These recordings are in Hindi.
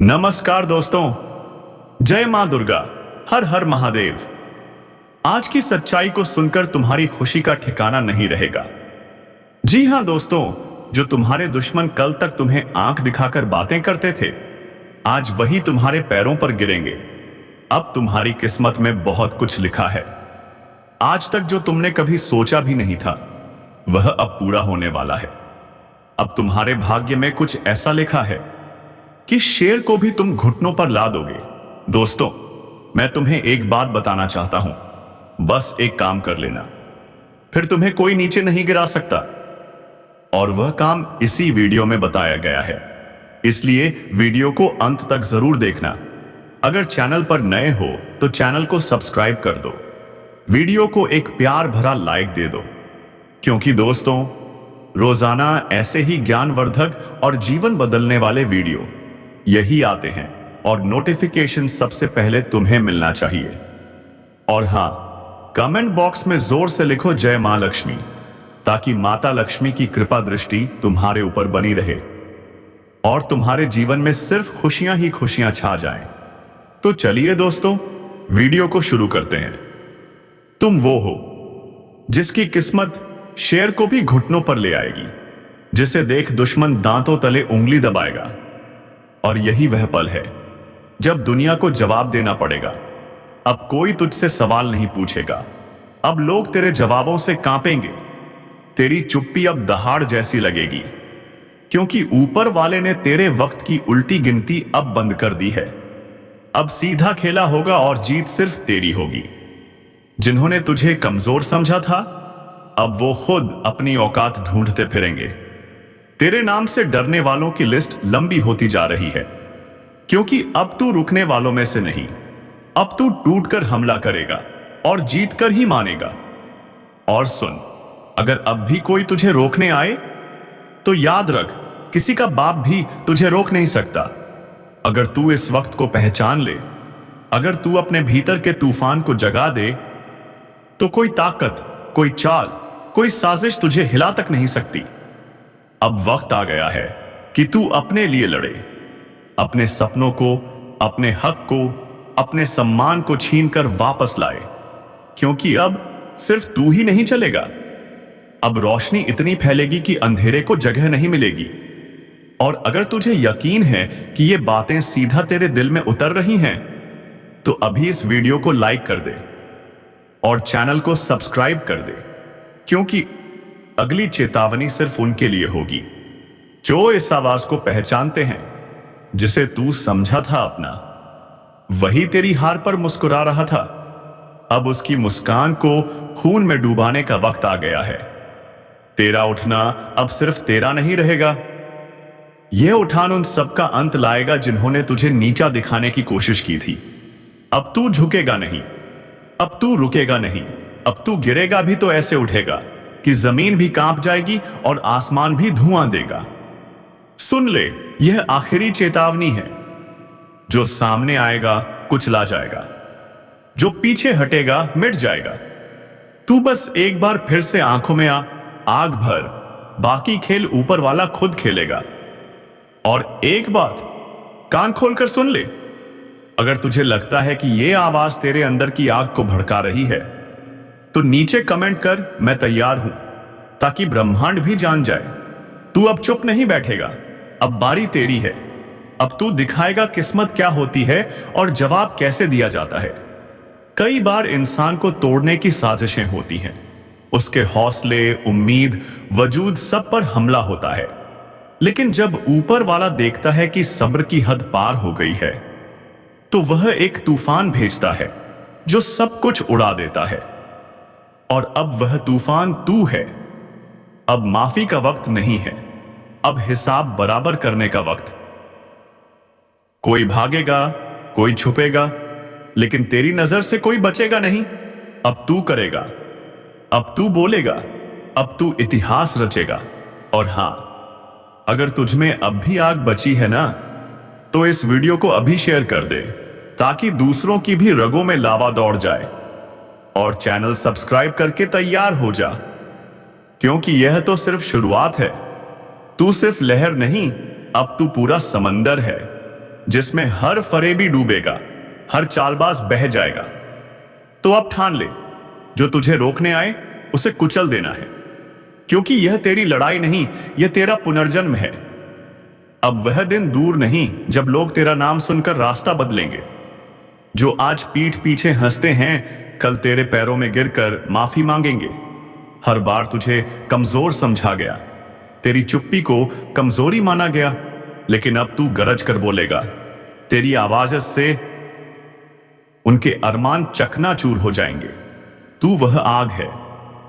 नमस्कार दोस्तों, जय मां दुर्गा, हर हर महादेव। आज की सच्चाई को सुनकर तुम्हारी खुशी का ठिकाना नहीं रहेगा। जी हां दोस्तों, जो तुम्हारे दुश्मन कल तक तुम्हें आंख दिखाकर बातें करते थे, आज वही तुम्हारे पैरों पर गिरेंगे। अब तुम्हारी किस्मत में बहुत कुछ लिखा है। आज तक जो तुमने कभी सोचा भी नहीं था, वह अब पूरा होने वाला है। अब तुम्हारे भाग्य में कुछ ऐसा लिखा है कि शेर को भी तुम घुटनों पर ला दोगे। दोस्तों, मैं तुम्हें एक बात बताना चाहता हूं, बस एक काम कर लेना, फिर तुम्हें कोई नीचे नहीं गिरा सकता। और वह काम इसी वीडियो में बताया गया है, इसलिए वीडियो को अंत तक जरूर देखना। अगर चैनल पर नए हो तो चैनल को सब्सक्राइब कर दो, वीडियो को एक प्यार भरा लाइक दे दो, क्योंकि दोस्तों, रोजाना ऐसे ही ज्ञानवर्धक और जीवन बदलने वाले वीडियो यही आते हैं और नोटिफिकेशन सबसे पहले तुम्हें मिलना चाहिए। और हां, कमेंट बॉक्स में जोर से लिखो जय मां लक्ष्मी, ताकि माता लक्ष्मी की कृपा दृष्टि तुम्हारे ऊपर बनी रहे और तुम्हारे जीवन में सिर्फ खुशियां ही खुशियां छा जाएं। तो चलिए दोस्तों, वीडियो को शुरू करते हैं। तुम वो हो जिसकी किस्मत शेर को भी घुटनों पर ले आएगी, जिसे देख दुश्मन दांतों तले उंगली दबाएगा। और यही वह पल है जब दुनिया को जवाब देना पड़ेगा। अब कोई तुझसे सवाल नहीं पूछेगा, अब लोग तेरे जवाबों से कांपेंगे। तेरी चुप्पी अब दहाड़ जैसी लगेगी, क्योंकि ऊपर वाले ने तेरे वक्त की उल्टी गिनती अब बंद कर दी है। अब सीधा खेला होगा और जीत सिर्फ तेरी होगी। जिन्होंने तुझे कमजोर समझा था, अब वो खुद अपनी औकात ढूंढते फिरेंगे। तेरे नाम से डरने वालों की लिस्ट लंबी होती जा रही है, क्योंकि अब तू रुकने वालों में से नहीं, अब तू टूटकर हमला करेगा और जीतकर ही मानेगा। और सुन, अगर अब भी कोई तुझे रोकने आए तो याद रख, किसी का बाप भी तुझे रोक नहीं सकता। अगर तू इस वक्त को पहचान ले, अगर तू अपने भीतर के तूफान को जगा दे, तो कोई ताकत, कोई चाल, कोई साजिश तुझे हिला तक नहीं सकती। अब वक्त आ गया है कि तू अपने लिए लड़े, अपने सपनों को, अपने हक को, अपने सम्मान को छीनकर वापस लाए, क्योंकि अब सिर्फ तू ही नहीं चलेगा। अब रोशनी इतनी फैलेगी कि अंधेरे को जगह नहीं मिलेगी। और अगर तुझे यकीन है कि ये बातें सीधा तेरे दिल में उतर रही हैं, तो अभी इस वीडियो को लाइक कर दे और चैनल को सब्सक्राइब कर दे, क्योंकि अगली चेतावनी सिर्फ उनके लिए होगी जो इस आवाज को पहचानते हैं, जिसे तू समझा था अपना। वही तेरी हार पर मुस्कुरा रहा था, अब उसकी मुस्कान को खून में डुबाने का वक्त आ गया है। तेरा उठना अब सिर्फ तेरा नहीं रहेगा, यह उठान उन सबका अंत लाएगा जिन्होंने तुझे नीचा दिखाने की कोशिश की थी। अब तू झुकेगा नहीं, अब तू रुकेगा नहीं, अब तू गिरेगा भी तो ऐसे उठेगा कि जमीन भी कांप जाएगी और आसमान भी धुआं देगा। सुन ले, यह आखिरी चेतावनी है। जो सामने आएगा कुचला जाएगा, जो पीछे हटेगा मिट जाएगा। तू बस एक बार फिर से आंखों में आग भर, बाकी खेल ऊपर वाला खुद खेलेगा। और एक बात कान खोलकर सुन ले, अगर तुझे लगता है कि यह आवाज तेरे अंदर की आग को भड़का रही है, तो नीचे कमेंट कर, मैं तैयार हूं, ताकि ब्रह्मांड भी जान जाए तू अब चुप नहीं बैठेगा। अब बारी तेरी है, अब तू दिखाएगा किस्मत क्या होती है और जवाब कैसे दिया जाता है। कई बार इंसान को तोड़ने की साजिशें होती हैं, उसके हौसले, उम्मीद, वजूद सब पर हमला होता है। लेकिन जब ऊपर वाला देखता है कि सब्र की हद पार हो गई है, तो वह एक तूफान भेजता है जो सब कुछ उड़ा देता है। और अब वह तूफान तू है। अब माफी का वक्त नहीं है, अब हिसाब बराबर करने का वक्त। कोई भागेगा, कोई छुपेगा, लेकिन तेरी नजर से कोई बचेगा नहीं। अब तू करेगा, अब तू बोलेगा, अब तू इतिहास रचेगा। और हां, अगर तुझमें अब भी आग बची है ना, तो इस वीडियो को अभी शेयर कर दे, ताकि दूसरों की भी रगों में लावा दौड़ जाए। और चैनल सब्सक्राइब करके तैयार हो जा, क्योंकि यह तो सिर्फ शुरुआत है। तू सिर्फ लहर नहीं, अब तू पूरा समंदर है। जिसमें हर फरेबी डूबेगा, हर चालबाज बह जाएगा। तो अब ठान ले, जो तुझे रोकने आए उसे कुचल देना है, क्योंकि यह तेरी लड़ाई नहीं, यह तेरा पुनर्जन्म है। अब वह दिन दूर नहीं जब लोग तेरा नाम सुनकर रास्ता बदलेंगे। जो आज पीठ पीछे हंसते हैं, कल तेरे पैरों में गिरकर माफी मांगेंगे। हर बार तुझे कमजोर समझा गया, तेरी चुप्पी को कमजोरी माना गया, लेकिन अब तू गरज कर बोलेगा। तेरी आवाज से उनके अरमान चकनाचूर हो जाएंगे। तू वह आग है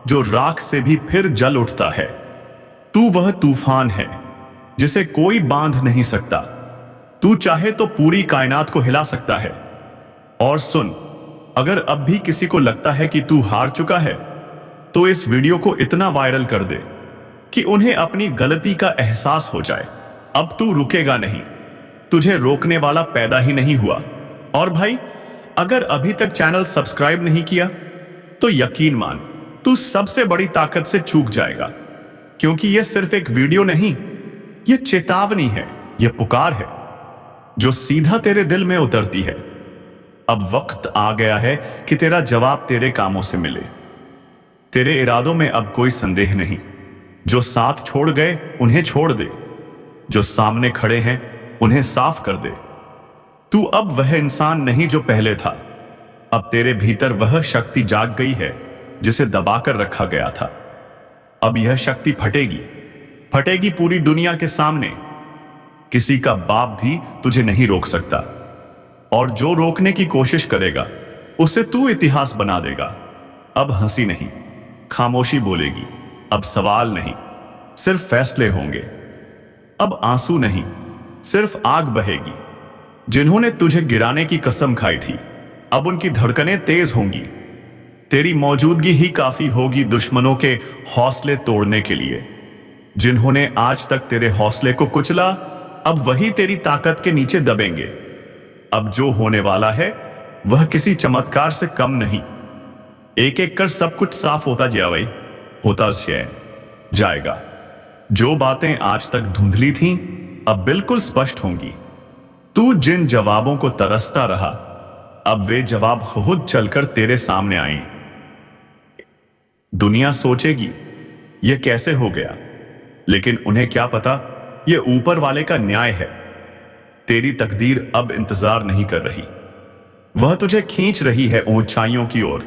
जो राख से भी फिर जल उठता है। तू वह तूफान है जिसे कोई बांध नहीं सकता। तू चाहे तो पूरी कायनात को हिला सकता है। और सुन, अगर अब भी किसी को लगता है कि तू हार चुका है, तो इस वीडियो को इतना वायरल कर दे कि उन्हें अपनी गलती का एहसास हो जाए। अब तू रुकेगा नहीं, तुझे रोकने वाला पैदा ही नहीं हुआ। और भाई, अगर अभी तक चैनल सब्सक्राइब नहीं किया तो यकीन मान, तू सबसे बड़ी ताकत से चूक जाएगा, क्योंकि यह सिर्फ एक वीडियो नहीं, यह चेतावनी है, यह पुकार है जो सीधा तेरे दिल में उतरती है। अब वक्त आ गया है कि तेरा जवाब तेरे कामों से मिले। तेरे इरादों में अब कोई संदेह नहीं। जो साथ छोड़ गए उन्हें छोड़ दे, जो सामने खड़े हैं उन्हें साफ कर दे। तू अब वह इंसान नहीं जो पहले था। अब तेरे भीतर वह शक्ति जाग गई है जिसे दबाकर रखा गया था। अब यह शक्ति फटेगी, फटेगी पूरी दुनिया के सामने। किसी का बाप भी तुझे नहीं रोक सकता, और जो रोकने की कोशिश करेगा उसे तू इतिहास बना देगा। अब हंसी नहीं, खामोशी बोलेगी। अब सवाल नहीं, सिर्फ फैसले होंगे। अब आंसू नहीं, सिर्फ आग बहेगी। जिन्होंने तुझे गिराने की कसम खाई थी, अब उनकी धड़कनें तेज होंगी। तेरी मौजूदगी ही काफी होगी दुश्मनों के हौसले तोड़ने के लिए। जिन्होंने आज तक तेरे हौसले को कुचला, अब वही तेरी ताकत के नीचे दबेंगे। अब जो होने वाला है वह किसी चमत्कार से कम नहीं। एक एक कर सब कुछ साफ होता होता जाएगा। जो बातें आज तक धुंधली थीं, अब बिल्कुल स्पष्ट होंगी। तू जिन जवाबों को तरसता रहा, अब वे जवाब खुद चलकर तेरे सामने आए। दुनिया सोचेगी यह कैसे हो गया, लेकिन उन्हें क्या पता, यह ऊपर वाले का न्याय है। तेरी तकदीर अब इंतजार नहीं कर रही, वह तुझे खींच रही है ऊंचाइयों की ओर।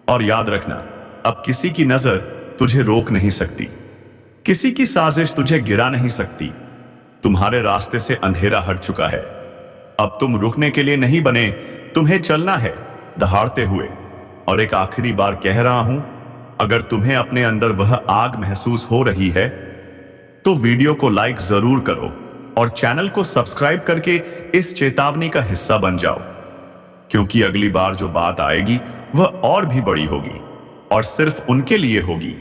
और याद रखना, अब किसी की नजर तुझे रोक नहीं सकती, किसी की साजिश तुझे गिरा नहीं सकती। तुम्हारे रास्ते से अंधेरा हट चुका है। अब तुम रुकने के लिए नहीं बने, तुम्हें चलना है दहाड़ते हुए। और एक आखिरी बार कह रहा हूं, अगर तुम्हें अपने अंदर वह आग महसूस हो रही है तो वीडियो को लाइक जरूर करो और चैनल को सब्सक्राइब करके इस चेतावनी का हिस्सा बन जाओ, क्योंकि अगली बार जो बात आएगी वह और भी बड़ी होगी, और सिर्फ उनके लिए होगी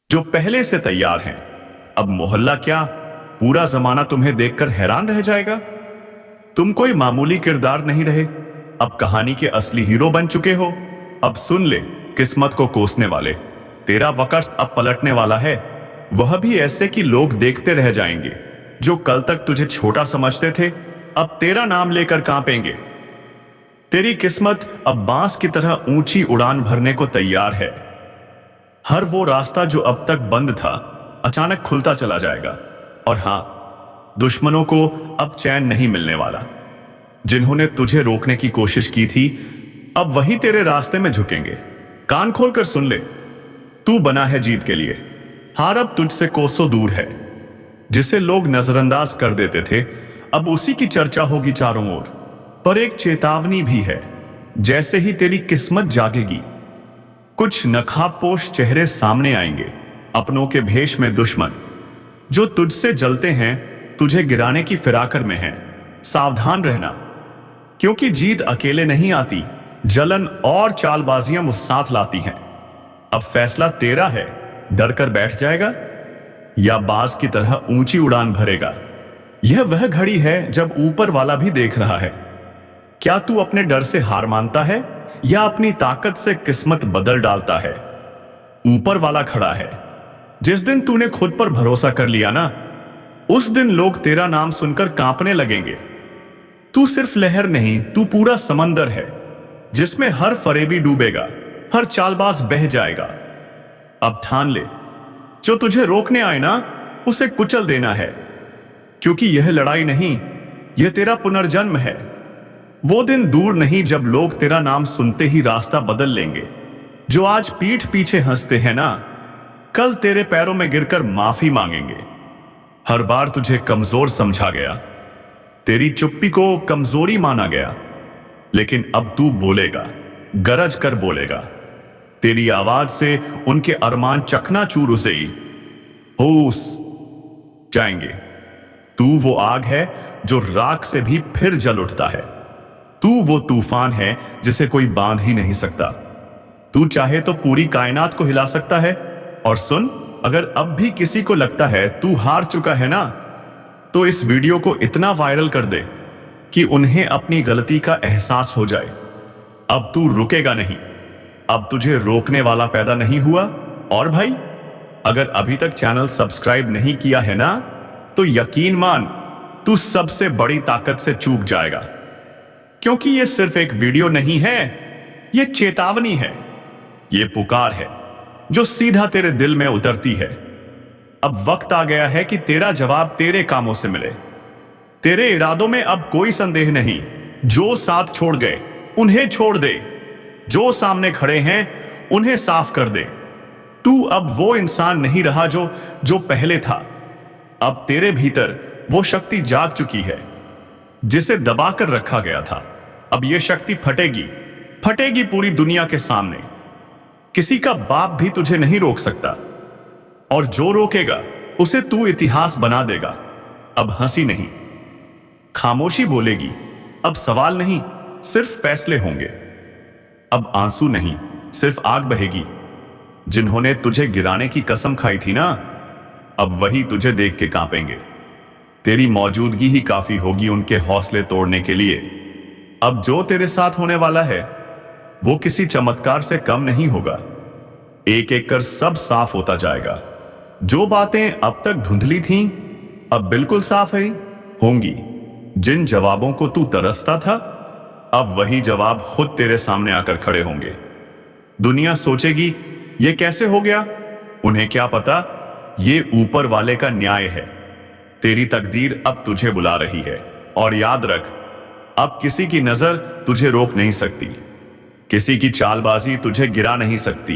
जो पहले से तैयार हैं। अब मोहल्ला क्या, पूरा जमाना तुम्हें देखकर हैरान रह जाएगा। तुम कोई मामूली किरदार नहीं रहे, अब कहानी के असली हीरो बन चुके हो। अब सुन ले, किस्मत को कोसने वाले, तेरा वक्त अब पलटने वाला है। वह भी ऐसे कि लोग देखते रह जाएंगे। जो कल तक तुझे छोटा समझते थे, अब तेरा नाम लेकर कांपेंगे। तेरी किस्मत अब बांस की तरह ऊंची उड़ान भरने को तैयार है। हर वो रास्ता जो अब तक बंद था, अचानक खुलता चला जाएगा। और हां, दुश्मनों को अब चैन नहीं मिलने वाला। जिन्होंने तुझे रोकने की कोशिश की थी, अब वही तेरे रास्ते में झुकेंगे। कान खोलकर सुन ले, तू बना है जीत के लिए। हार अब तुझसे कोसों दूर है। जिसे लोग नजरअंदाज कर देते थे, अब उसी की चर्चा होगी चारों ओर। पर एक चेतावनी भी है, जैसे ही तेरी किस्मत जागेगी, कुछ नकाबपोश चेहरे सामने आएंगे, अपनों के भेष में दुश्मन, जो तुझसे जलते हैं, तुझे गिराने की फिराकर में हैं। सावधान रहना, क्योंकि जीत अकेले नहीं आती, जलन और चालबाजियां मुझ साथ लाती हैं। अब फैसला तेरा है, डर कर बैठ जाएगा या बाज की तरह ऊंची उड़ान भरेगा। यह वह घड़ी है जब ऊपर वाला भी देख रहा है। क्या तू अपने डर से हार मानता है या अपनी ताकत से किस्मत बदल डालता है? ऊपर वाला खड़ा है। जिस दिन तूने खुद पर भरोसा कर लिया ना, उस दिन लोग तेरा नाम सुनकर कांपने लगेंगे। तू सिर्फ लहर नहीं, तू पूरा समंदर है जिसमें हर फरेबी डूबेगा, हर चालबाज बह जाएगा। अब ठान ले, जो तुझे रोकने आए ना उसे कुचल देना है, क्योंकि यह लड़ाई नहीं, यह तेरा पुनर्जन्म है। वो दिन दूर नहीं जब लोग तेरा नाम सुनते ही रास्ता बदल लेंगे। जो आज पीठ पीछे हंसते हैं ना, कल तेरे पैरों में गिरकर माफी मांगेंगे। हर बार तुझे कमजोर समझा गया, तेरी चुप्पी को कमजोरी माना गया, लेकिन अब तू बोलेगा, गरज कर बोलेगा। तेरी आवाज से उनके अरमान चकनाचूर होश जाएंगे। तू वो आग है जो राख से भी फिर जल उठता है। तू वो तूफान है जिसे कोई बांध ही नहीं सकता। तू चाहे तो पूरी कायनात को हिला सकता है। और सुन, अगर अब भी किसी को लगता है तू हार चुका है ना, तो इस वीडियो को इतना वायरल कर दे कि उन्हें अपनी गलती का एहसास हो जाए। अब तू रुकेगा नहीं, अब तुझे रोकने वाला पैदा नहीं हुआ। और भाई, अगर अभी तक चैनल सब्सक्राइब नहीं किया है ना, तो यकीन मान तू सबसे बड़ी ताकत से चूक जाएगा। क्योंकि ये सिर्फ एक वीडियो नहीं है, ये चेतावनी है, ये पुकार है जो सीधा तेरे दिल में उतरती है। अब वक्त आ गया है कि तेरा जवाब तेरे कामों से मिले। तेरे इरादों में अब कोई संदेह नहीं। जो साथ छोड़ गए उन्हें छोड़ दे, जो सामने खड़े हैं उन्हें साफ कर दे। तू अब वो इंसान नहीं रहा जो पहले था। अब तेरे भीतर वो शक्ति जाग चुकी है जिसे दबाकर रखा गया था। अब ये शक्ति फटेगी पूरी दुनिया के सामने। किसी का बाप भी तुझे नहीं रोक सकता, और जो रोकेगा उसे तू इतिहास बना देगा। अब हंसी नहीं, खामोशी बोलेगी। अब सवाल नहीं, सिर्फ फैसले होंगे। अब आंसू नहीं, सिर्फ आग बहेगी। जिन्होंने तुझे गिराने की कसम खाई थी ना, अब वही तुझे देख के कांपेंगे। तेरी मौजूदगी ही काफी होगी उनके हौसले तोड़ने के लिए। अब जो तेरे साथ होने वाला है वो किसी चमत्कार से कम नहीं होगा। एक एक कर सब साफ होता जाएगा। जो बातें अब तक धुंधली थीं, अब बिल्कुल साफ होंगी। जिन जवाबों को तू तरसता था, अब वही जवाब खुद तेरे सामने आकर खड़े होंगे। दुनिया सोचेगी ये कैसे हो गया? उन्हें क्या पता, ये ऊपर वाले का न्याय है। तेरी तकदीर अब तुझे बुला रही है। और याद रख, अब किसी की नजर तुझे रोक नहीं सकती, किसी की चालबाजी तुझे गिरा नहीं सकती।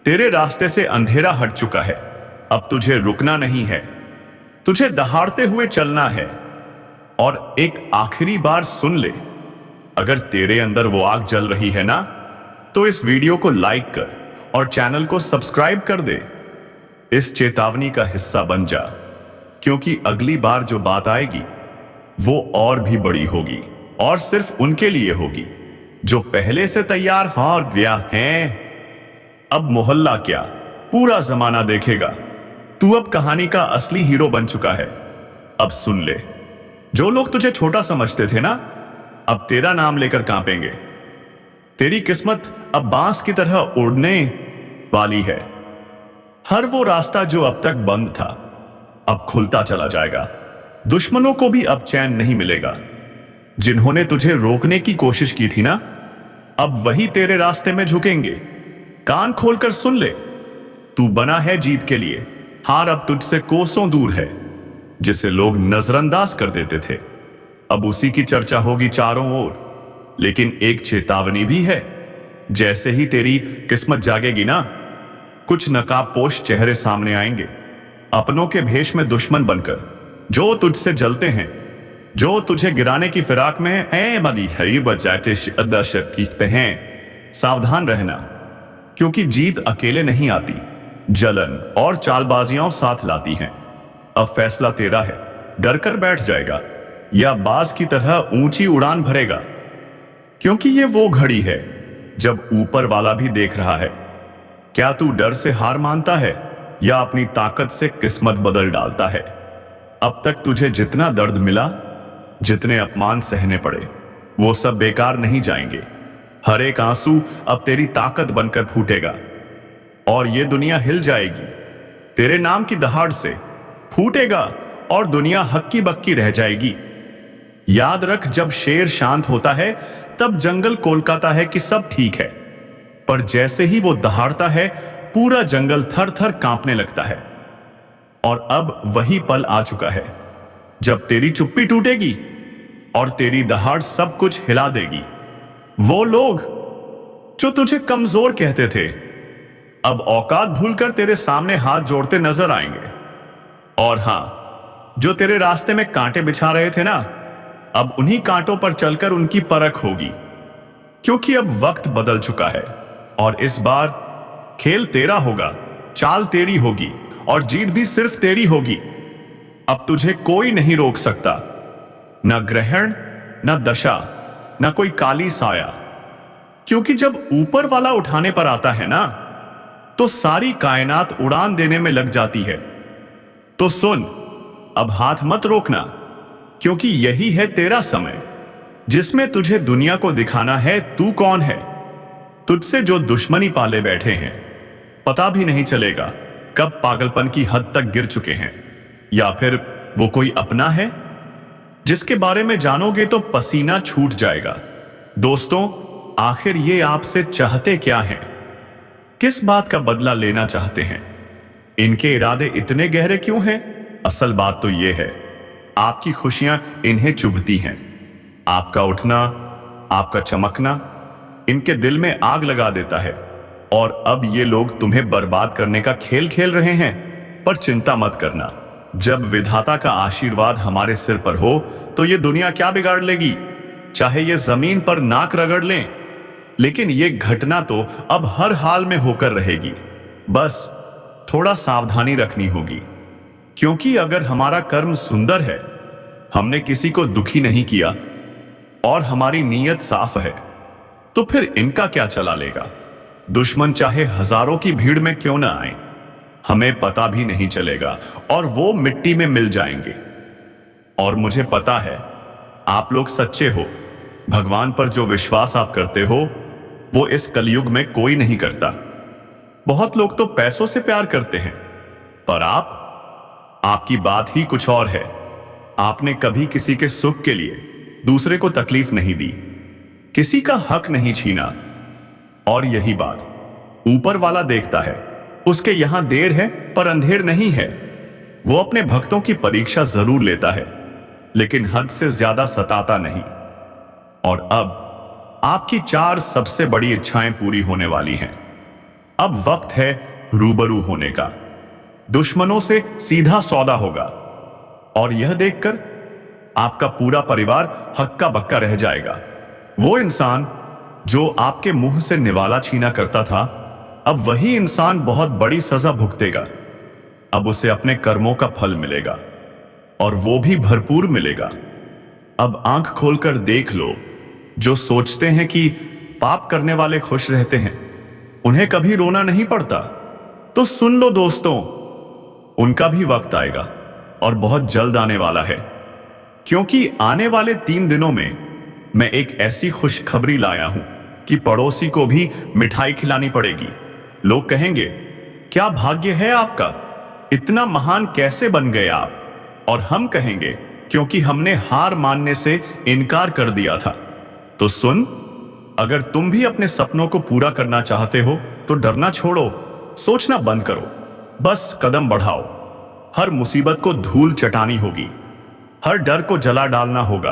तेरे रास्ते से अंधेरा हट चुका है। अब तुझे रुकना नहीं है, तुझे दहाड़ते हुए चलना है। और एक आखिरी बार सुन ले, अगर तेरे अंदर वो आग जल रही है ना, तो इस वीडियो को लाइक कर और चैनल को सब्सक्राइब कर दे। इस चेतावनी का हिस्सा बन जा, क्योंकि अगली बार जो बात आएगी वो और भी बड़ी होगी, और सिर्फ उनके लिए होगी जो पहले से तैयार हो गया है। अब मोहल्ला क्या, पूरा जमाना देखेगा। तू अब कहानी का असली हीरो बन चुका है। अब सुन ले, जो लोग तुझे छोटा समझते थे ना, अब तेरा नाम लेकर कांपेंगे। तेरी किस्मत अब बांस की तरह उड़ने वाली है। हर वो रास्ता जो अब तक बंद था, अब खुलता चला जाएगा। दुश्मनों को भी अब चैन नहीं मिलेगा। जिन्होंने तुझे रोकने की कोशिश की थी ना, अब वही तेरे रास्ते में झुकेंगे। कान खोलकर सुन ले, तू बना है जीत के लिए। हार अब तुझसे कोसों दूर है। जिसे लोग नजरअंदाज कर देते थे, अब उसी की चर्चा होगी चारों ओर। लेकिन एक चेतावनी भी है, जैसे ही तेरी किस्मत जागेगी ना, कुछ नकाबपोश चेहरे सामने आएंगे, अपनों के भेष में दुश्मन बनकर, जो तुझसे जलते हैं, जो तुझे गिराने की फिराक में हैं। सावधान रहना, क्योंकि जीत अकेले नहीं आती, जलन और चालबाजियां साथ लाती हैं। अब फैसला तेरा है, डर कर बैठ जाएगा या बाज की तरह ऊंची उड़ान भरेगा। क्योंकि ये वो घड़ी है जब ऊपर वाला भी देख रहा है। क्या तू डर से हार मानता है या अपनी ताकत से किस्मत बदल डालता है? अब तक तुझे जितना दर्द मिला, जितने अपमान सहने पड़े, वो सब बेकार नहीं जाएंगे। हर एक आंसू अब तेरी ताकत बनकर फूटेगा, और ये दुनिया हिल जाएगी तेरे नाम की दहाड़ से। फूटेगा और दुनिया हक्की बक्की रह जाएगी। याद रख, जब शेर शांत होता है तब जंगल कोलकाता है कि सब ठीक है, पर जैसे ही वो दहाड़ता है पूरा जंगल थर थर कांपने लगता है। और अब वही पल आ चुका है जब तेरी चुप्पी टूटेगी और तेरी दहाड़ सब कुछ हिला देगी। वो लोग जो तुझे कमजोर कहते थे अब औकात भूलकर तेरे सामने हाथ जोड़ते नजर आएंगे। और हां, जो तेरे रास्ते में कांटे बिछा रहे थे ना, अब उन्हीं कांटों पर चलकर उनकी परख होगी। क्योंकि अब वक्त बदल चुका है और इस बार खेल तेरा होगा, चाल तेरी होगी और जीत भी सिर्फ तेरी होगी। अब तुझे कोई नहीं रोक सकता, न ग्रहण, न दशा, न कोई काली साया। क्योंकि जब ऊपर वाला उठाने पर आता है ना, तो सारी कायनात उड़ान देने में लग जाती है। तो सुन, अब हाथ मत रोकना, क्योंकि यही है तेरा समय जिसमें तुझे दुनिया को दिखाना है तू कौन है। तुझसे जो दुश्मनी पाले बैठे हैं, पता भी नहीं चलेगा कब पागलपन की हद तक गिर चुके हैं, या फिर वो कोई अपना है जिसके बारे में जानोगे तो पसीना छूट जाएगा। दोस्तों, आखिर ये आपसे चाहते क्या हैं? किस बात का बदला लेना चाहते हैं? इनके इरादे इतने गहरे क्यों हैं? असल बात तो ये है, आपकी खुशियां इन्हें चुभती हैं। आपका उठना, आपका चमकना इनके दिल में आग लगा देता है। और अब ये लोग तुम्हें बर्बाद करने का खेल खेल रहे हैं। पर चिंता मत करना, जब विधाता का आशीर्वाद हमारे सिर पर हो तो ये दुनिया क्या बिगाड़ लेगी। चाहे ये जमीन पर नाक रगड़ लें, लेकिन ये घटना तो अब हर हाल में होकर रहेगी। बस थोड़ा सावधानी रखनी होगी, क्योंकि अगर हमारा कर्म सुंदर है, हमने किसी को दुखी नहीं किया और हमारी नीयत साफ है, तो फिर इनका क्या चला लेगा। दुश्मन चाहे हजारों की भीड़ में क्यों ना आए, हमें पता भी नहीं चलेगा और वो मिट्टी में मिल जाएंगे। और मुझे पता है आप लोग सच्चे हो। भगवान पर जो विश्वास आप करते हो वो इस कलयुग में कोई नहीं करता। बहुत लोग तो पैसों से प्यार करते हैं, पर आपकी बात ही कुछ और है। आपने कभी किसी के सुख के लिए दूसरे को तकलीफ नहीं दी, किसी का हक नहीं छीना। और यही बात ऊपर वाला देखता है। उसके यहां देर है पर अंधेर नहीं है। वो अपने भक्तों की परीक्षा जरूर लेता है, लेकिन हद से ज्यादा सताता नहीं। और अब आपकी 4 सबसे बड़ी इच्छाएं पूरी होने वाली हैं। अब वक्त है रूबरू होने का। दुश्मनों से सीधा सौदा होगा और यह देखकर आपका पूरा परिवार हक्का बक्का रह जाएगा। वो इंसान जो आपके मुंह से निवाला छीना करता था, अब वही इंसान बहुत बड़ी सजा भुगतेगा। अब उसे अपने कर्मों का फल मिलेगा और वो भी भरपूर मिलेगा। अब आंख खोलकर देख लो, जो सोचते हैं कि पाप करने वाले खुश रहते हैं, उन्हें कभी रोना नहीं पड़ता। तो सुन लो दोस्तों, उनका भी वक्त आएगा और बहुत जल्द आने वाला है। क्योंकि आने वाले 3 दिनों में मैं एक ऐसी खुशखबरी लाया हूं कि पड़ोसी को भी मिठाई खिलानी पड़ेगी। लोग कहेंगे, क्या भाग्य है आपका, इतना महान कैसे बन गए आप। और हम कहेंगे, क्योंकि हमने हार मानने से इनकार कर दिया था। तो सुन, अगर तुम भी अपने सपनों को पूरा करना चाहते हो तो डरना छोड़ो, सोचना बंद करो, बस कदम बढ़ाओ। हर मुसीबत को धूल चटानी होगी, हर डर को जला डालना होगा,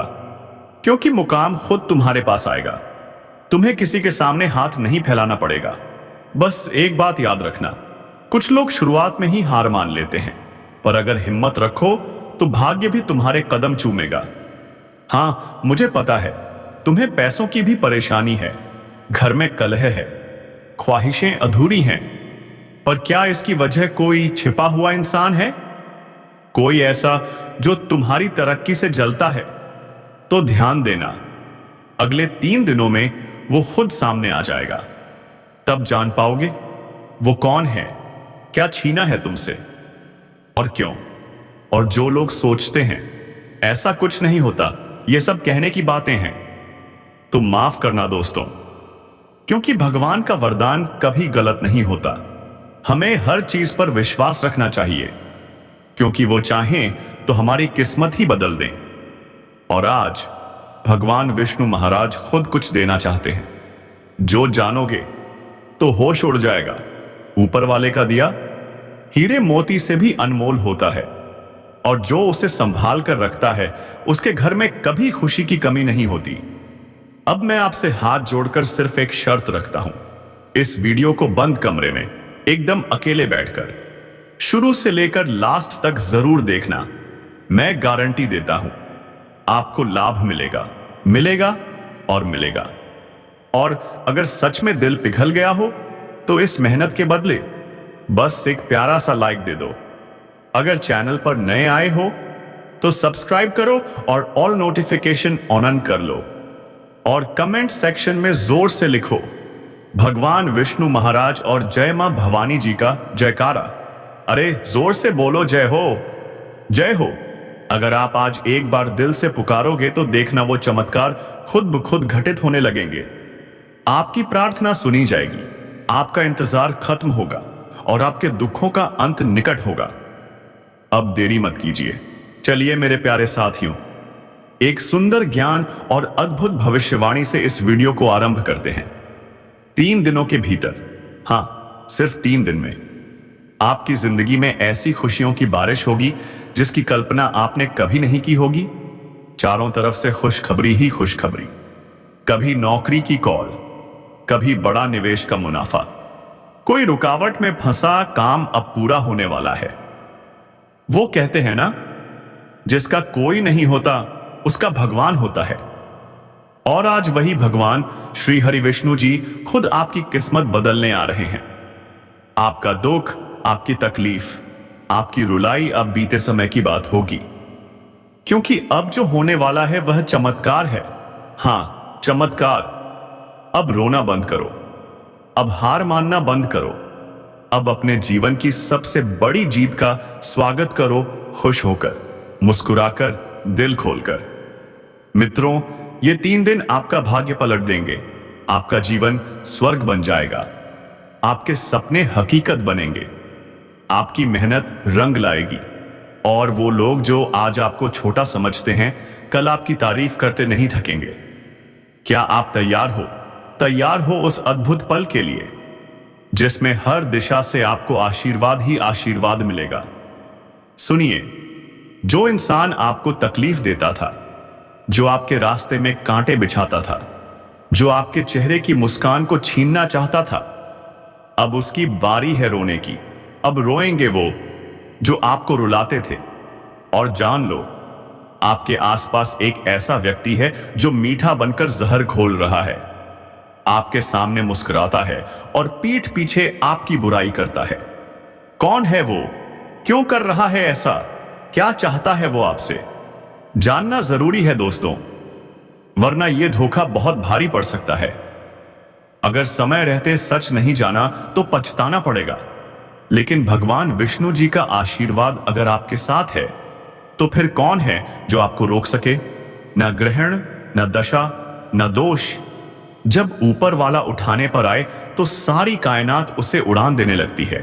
क्योंकि मुकाम खुद तुम्हारे पास आएगा। तुम्हें किसी के सामने हाथ नहीं फैलाना पड़ेगा। बस एक बात याद रखना, कुछ लोग शुरुआत में ही हार मान लेते हैं, पर अगर हिम्मत रखो तो भाग्य भी तुम्हारे कदम चूमेगा। हां, मुझे पता है तुम्हें पैसों की भी परेशानी है, घर में कलह है, ख्वाहिशें अधूरी हैं, पर क्या इसकी वजह कोई छिपा हुआ इंसान है, कोई ऐसा जो तुम्हारी तरक्की से जलता है? तो ध्यान देना, अगले 3 दिनों में वो खुद सामने आ जाएगा। तब जान पाओगे वो कौन है, क्या छीना है तुमसे और क्यों। और जो लोग सोचते हैं ऐसा कुछ नहीं होता, ये सब कहने की बातें हैं, तो माफ करना दोस्तों, क्योंकि भगवान का वरदान कभी गलत नहीं होता। हमें हर चीज पर विश्वास रखना चाहिए। क्योंकि वो चाहें तो हमारी किस्मत ही बदल दें। और आज भगवान विष्णु महाराज खुद कुछ देना चाहते हैं। जो जानोगे तो होश उड़ जाएगा। ऊपर वाले का दिया हीरे मोती से भी अनमोल होता है, और जो उसे संभाल कर रखता है उसके घर में कभी खुशी की कमी नहीं होती। अब मैं आपसे हाथ जोड़कर सिर्फ एक शर्त रखता हूं। इस वीडियो को बंद कमरे में एकदम अकेले बैठकर शुरू से लेकर लास्ट तक जरूर देखना। मैं गारंटी देता हूं आपको लाभ मिलेगा, मिलेगा और मिलेगा। और अगर सच में दिल पिघल गया हो तो इस मेहनत के बदले बस एक प्यारा सा लाइक दे दो। अगर चैनल पर नए आए हो तो सब्सक्राइब करो और ऑल नोटिफिकेशन ऑन कर लो। और कमेंट सेक्शन में जोर से लिखो भगवान विष्णु महाराज और जय मां भवानी जी का जयकारा। अरे जोर से बोलो, जय हो, जय हो। अगर आप आज एक बार दिल से पुकारोगे तो देखना वो चमत्कार खुद ब खुद घटित होने लगेंगे। आपकी प्रार्थना सुनी जाएगी, आपका इंतजार खत्म होगा और आपके दुखों का अंत निकट होगा। अब देरी मत कीजिए, चलिए मेरे प्यारे साथियों, एक सुंदर ज्ञान और अद्भुत भविष्यवाणी से इस वीडियो को आरंभ करते हैं। 3 दिनों के भीतर, हां सिर्फ 3 दिन में, आपकी जिंदगी में ऐसी खुशियों की बारिश होगी जिसकी कल्पना आपने कभी नहीं की होगी। चारों तरफ से खुशखबरी ही खुशखबरी। कभी नौकरी की कॉल, कभी बड़ा निवेश का मुनाफा, कोई रुकावट में फंसा काम अब पूरा होने वाला है। वो कहते हैं ना, जिसका कोई नहीं होता उसका भगवान होता है। और आज वही भगवान श्री हरि विष्णु जी खुद आपकी किस्मत बदलने आ रहे हैं। आपका दुख, आपकी तकलीफ, आपकी रुलाई अब बीते समय की बात होगी, क्योंकि अब जो होने वाला है वह चमत्कार है। हां, चमत्कार। अब रोना बंद करो, अब हार मानना बंद करो, अब अपने जीवन की सबसे बड़ी जीत का स्वागत करो, खुश होकर, मुस्कुराकर, दिल खोलकर। मित्रों, ये 3 दिन आपका भाग्य पलट देंगे। आपका जीवन स्वर्ग बन जाएगा, आपके सपने हकीकत बनेंगे, आपकी मेहनत रंग लाएगी, और वो लोग जो आज आपको छोटा समझते हैं कल आपकी तारीफ करते नहीं थकेंगे। क्या आप तैयार हो? तैयार हो उस अद्भुत पल के लिए जिसमें हर दिशा से आपको आशीर्वाद ही आशीर्वाद मिलेगा। सुनिए, जो इंसान आपको तकलीफ देता था, जो आपके रास्ते में कांटे बिछाता था, जो आपके चेहरे की मुस्कान को छीनना चाहता था, अब उसकी बारी है रोने की। अब रोएंगे वो जो आपको रुलाते थे। और जान लो, आपके आसपास एक ऐसा व्यक्ति है जो मीठा बनकर जहर घोल रहा है, आपके सामने मुस्कुराता है और पीठ पीछे आपकी बुराई करता है। कौन है वो? क्यों कर रहा है ऐसा? क्या चाहता है वो आपसे? जानना जरूरी है दोस्तों, वरना यह धोखा बहुत भारी पड़ सकता है। अगर समय रहते सच नहीं जाना तो पछताना पड़ेगा। लेकिन भगवान विष्णु जी का आशीर्वाद अगर आपके साथ है तो फिर कौन है जो आपको रोक सके? न ग्रहण, न दशा, न दोष। जब ऊपर वाला उठाने पर आए तो सारी कायनात उसे उड़ान देने लगती है।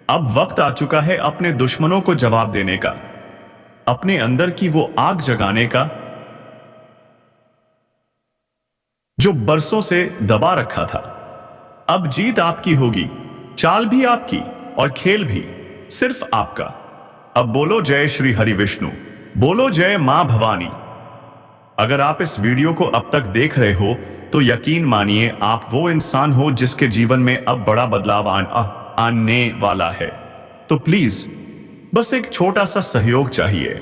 अब वक्त आ चुका है अपने दुश्मनों को जवाब देने का, अपने अंदर की वो आग जगाने का जो बरसों से दबा रखा था। अब जीत आपकी होगी, चाल भी आपकी और खेल भी सिर्फ आपका। अब बोलो जय श्री हरि विष्णु, बोलो जय मां भवानी। अगर आप इस वीडियो को अब तक देख रहे हो तो यकीन मानिए आप वो इंसान हो जिसके जीवन में अब बड़ा बदलाव आने वाला है। तो प्लीज बस एक छोटा सा सहयोग चाहिए।